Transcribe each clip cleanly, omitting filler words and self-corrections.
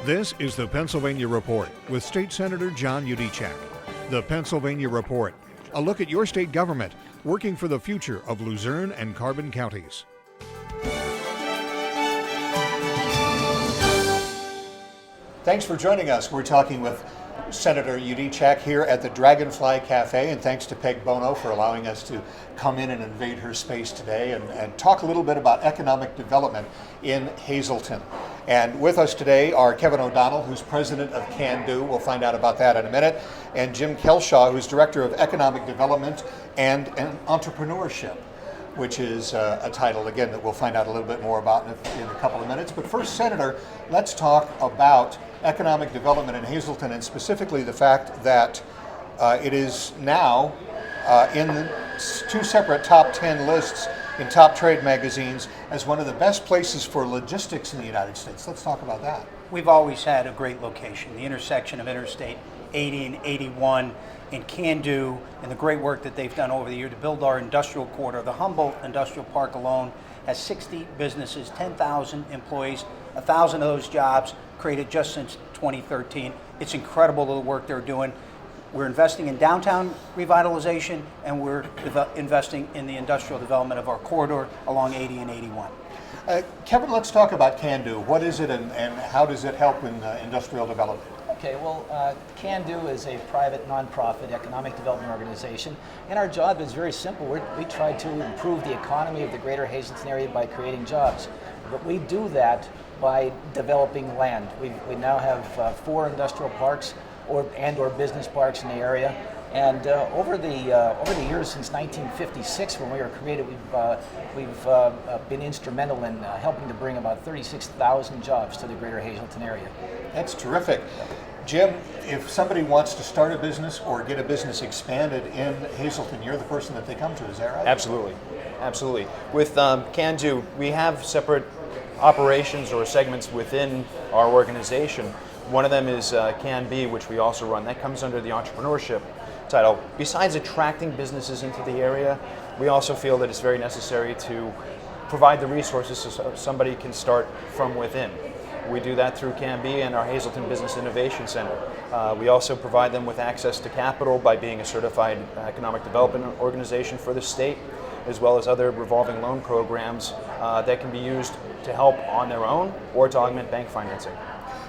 This is the Pennsylvania Report with State Senator John Yudichak. The Pennsylvania Report, a look at your state government working for the future of Luzerne and Carbon counties. Thanks for joining us. We're talking with Senator Yudichak here at the Dragonfly Cafe, and thanks to Peg Bono for allowing us to come in and invade her space today and talk a little bit about economic development in Hazleton. And with us today are Kevin O'Donnell, who's president of CanDo. We'll find out about that in a minute. And Jim Kelshaw, who's director of economic development and entrepreneurship, which is a title, again, that we'll find out a little bit more about in a couple of minutes. But first, Senator, let's talk about economic development in Hazleton, and specifically the fact that it is now in the two separate top 10 lists in top trade magazines as one of the best places for logistics in the United States. Let's talk about that. We've always had a great location, the intersection of Interstate 80 and 81, and CanDo, and the great work that they've done over the year to build our industrial corridor. The Humboldt Industrial Park alone has 60 businesses, 10,000 employees, 1,000 of those jobs created just since 2013. It's incredible the work they're doing. We're investing in downtown revitalization, and we're investing in the industrial development of our corridor along 80 and 81. Kevin, let's talk about CanDo. What is it and how does it help in industrial development? Okay, well, CanDo is a private nonprofit economic development organization, and our job is very simple. We try to improve the economy of the greater Hazleton area by creating jobs. But we do that by developing land. We now have 4 industrial parks or business parks in the area. And over the years since 1956, when we were created, we've been instrumental in helping to bring about 36,000 jobs to the greater Hazleton area. That's terrific. Jim, if somebody wants to start a business or get a business expanded in Hazleton, you're the person that they come to, is that right? Absolutely, absolutely. With CanDo, we have separate operations or segments within our organization. One of them is CanB, which we also run. That comes under the entrepreneurship title. Besides attracting businesses into the area, we also feel that it's very necessary to provide the resources so somebody can start from within. We do that through CanB and our Hazleton Business Innovation Center. We also provide them with access to capital by being a certified economic development organization for the state, as well as other revolving loan programs that can be used to help on their own or to augment bank financing.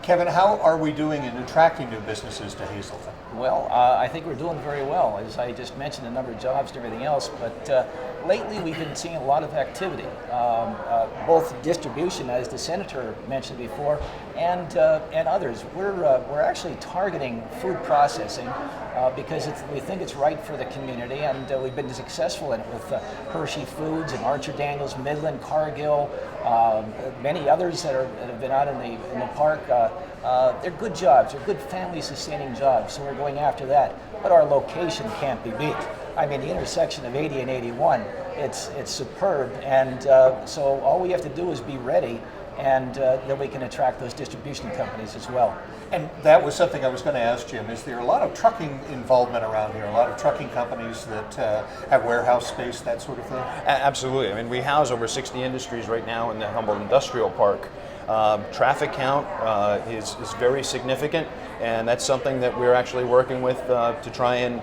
Kevin, how are we doing in attracting new businesses to Hazleton? Well, I think we're doing very well. As I just mentioned, a number of jobs and everything else, but lately we've been seeing a lot of activity, both distribution, as the Senator mentioned before, and others. We're actually targeting food processing because we think it's right for the community, and we've been successful in it with Hershey Foods and Archer Daniels, Midland, Cargill, many others that have been out in the park. They're good jobs. They're good family-sustaining jobs, so we're going after that. But our location can't be beat. I mean, the intersection of 80 and 81, it's superb, and so all we have to do is be ready, and then we can attract those distribution companies as well. And that was something I was going to ask Jim. Is there a lot of trucking involvement around here? A lot of trucking companies that have warehouse space, that sort of thing? Absolutely. I mean, we house over 60 industries right now in the Humboldt Industrial Park. Traffic count is very significant, and that's something that we're actually working with to try and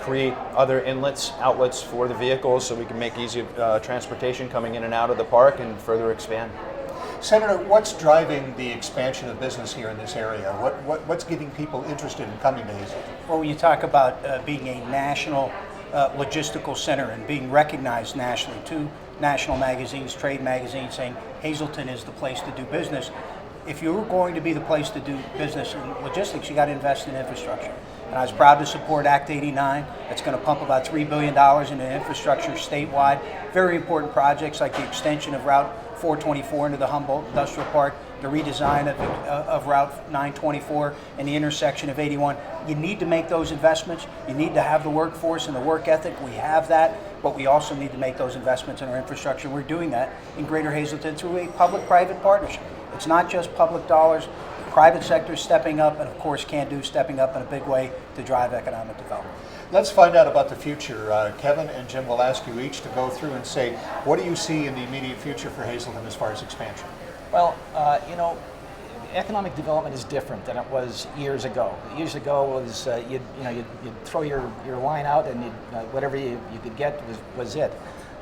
create other outlets for the vehicles so we can make easy transportation coming in and out of the park and further expand. Senator, what's driving the expansion of business here in this area? What's getting people interested in coming to Hazleton? Well, when you talk about being a national logistical center and being recognized nationally, 2 national magazines, trade magazines, saying Hazleton is the place to do business. If you're going to be the place to do business in logistics, you got to invest in infrastructure. And I was proud to support Act 89. That's going to pump about $3 billion into infrastructure statewide. Very important projects like the extension of Route 424 into the Humboldt Industrial Park, the redesign of Route 924 and the intersection of 81. You need to make those investments. You need to have the workforce and the work ethic. We have that, but we also need to make those investments in our infrastructure. We're doing that in Greater Hazleton through a public-private partnership. It's not just public dollars, private sector stepping up, and of course CanDo stepping up in a big way to drive economic development. Let's find out about the future. Kevin and Jim will ask you each to go through and say, what do you see in the immediate future for Hazleton as far as expansion? Well, economic development is different than it was years ago. Years ago, it was you'd throw your line out and whatever you could get was it.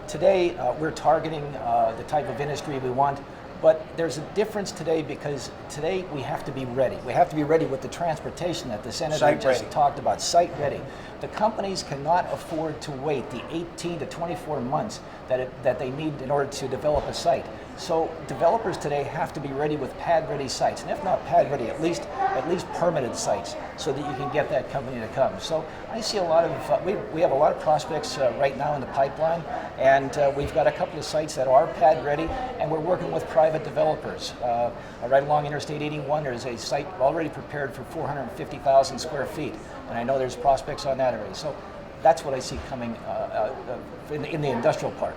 Today, we're targeting the type of industry we want. But there's a difference today because today we have to be ready. We have to be ready with the transportation that the Senator just talked about, site ready. The companies cannot afford to wait the 18 to 24 months that they need in order to develop a site. So developers today have to be ready with pad-ready sites, and if not pad-ready, at least permitted sites, so that you can get that company to come. So I see a lot of we have a lot of prospects right now in the pipeline, and we've got a couple of sites that are pad-ready, and we're working with private developers. Right along Interstate 81, there's a site already prepared for 450,000 square feet, and I know there's prospects on that already. So that's what I see coming in the industrial park.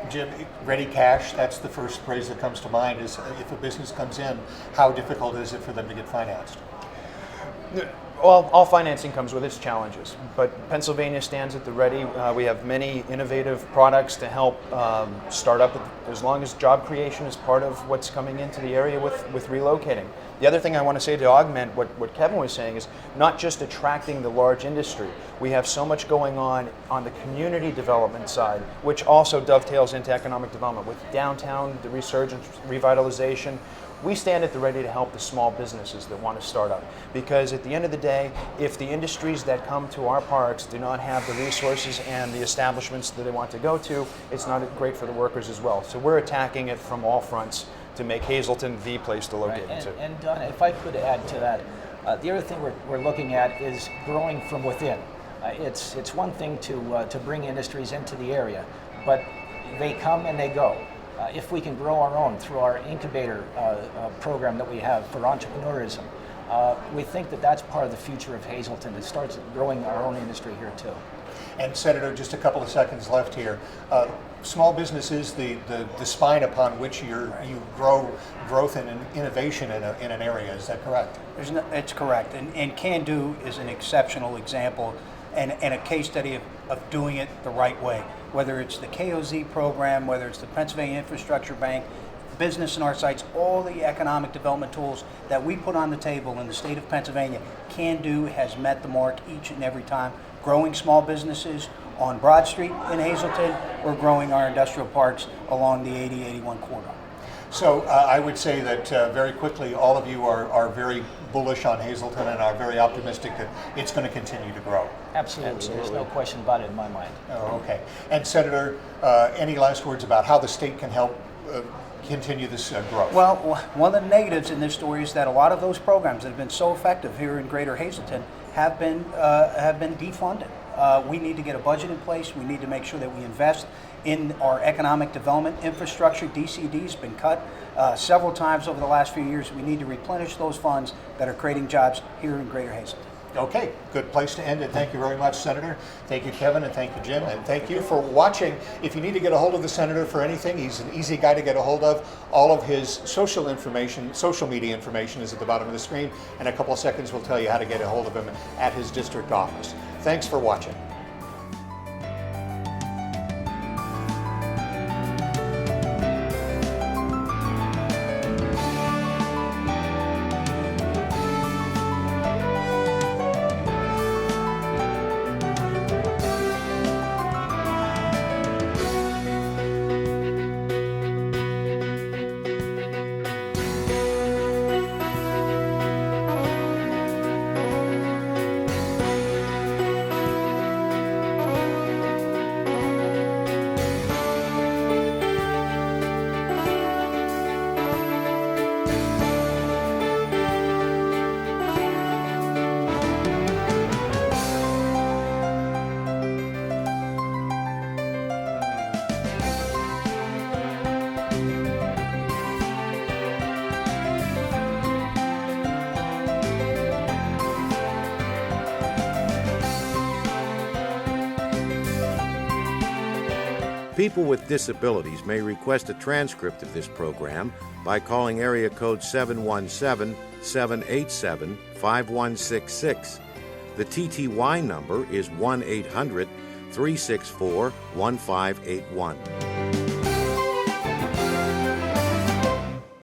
Jim, ready cash, that's the first phrase that comes to mind, is if a business comes in, how difficult is it for them to get financed? Well, all financing comes with its challenges, but Pennsylvania stands at the ready. We have many innovative products to help start up as long as job creation is part of what's coming into the area with relocating. The other thing I want to say to augment what Kevin was saying is not just attracting the large industry. We have so much going on the community development side, which also dovetails into economic development with downtown, the resurgence, revitalization. We stand at the ready to help the small businesses that want to start up, because at the end of the day, if the industries that come to our parks do not have the resources and the establishments that they want to go to, it's not great for the workers as well. So we're attacking it from all fronts to make Hazleton the place to locate into. And Don, if I could add to that, the other thing we're looking at is growing from within. It's one thing to bring industries into the area, but they come and they go. If we can grow our own through our incubator program that we have for entrepreneurism, we think that that's part of the future of Hazleton. It starts growing our own industry here too. And Senator, just a couple of seconds left here. Small business is the spine upon which you grow growth and innovation in an area. Is that correct? It's correct. And CanDo is an exceptional example and a case study of doing it the right way. Whether it's the KOZ program, whether it's the Pennsylvania Infrastructure Bank, business in our sites, all the economic development tools that we put on the table in the state of Pennsylvania, CanDo has met the mark each and every time. Growing small businesses on Broad Street in Hazleton, or growing our industrial parks along the 80-81 corridor. So I would say that very quickly, all of you are very bullish on Hazleton and are very optimistic that it's going to continue to grow. Absolutely. There's no question about it in my mind. Oh, okay. And Senator, any last words about how the state can help continue this growth? Well, one of the negatives in this story is that a lot of those programs that have been so effective here in Greater Hazleton have been defunded. We need to get a budget in place. We need to make sure that we invest in our economic development infrastructure. DCD's been cut several times over the last few years. We need to replenish those funds that are creating jobs here in Greater Hazleton. Okay, good place to end it. Thank you very much, Senator. Thank you, Kevin, and thank you, Jim, and thank you for watching. If you need to get a hold of the Senator for anything, he's an easy guy to get a hold of. All of his social media information is at the bottom of the screen, and a couple of seconds will tell you how to get a hold of him at his district office. Thanks for watching. People with disabilities may request a transcript of this program by calling area code 717-787-5166. The TTY number is 1-800-364-1581.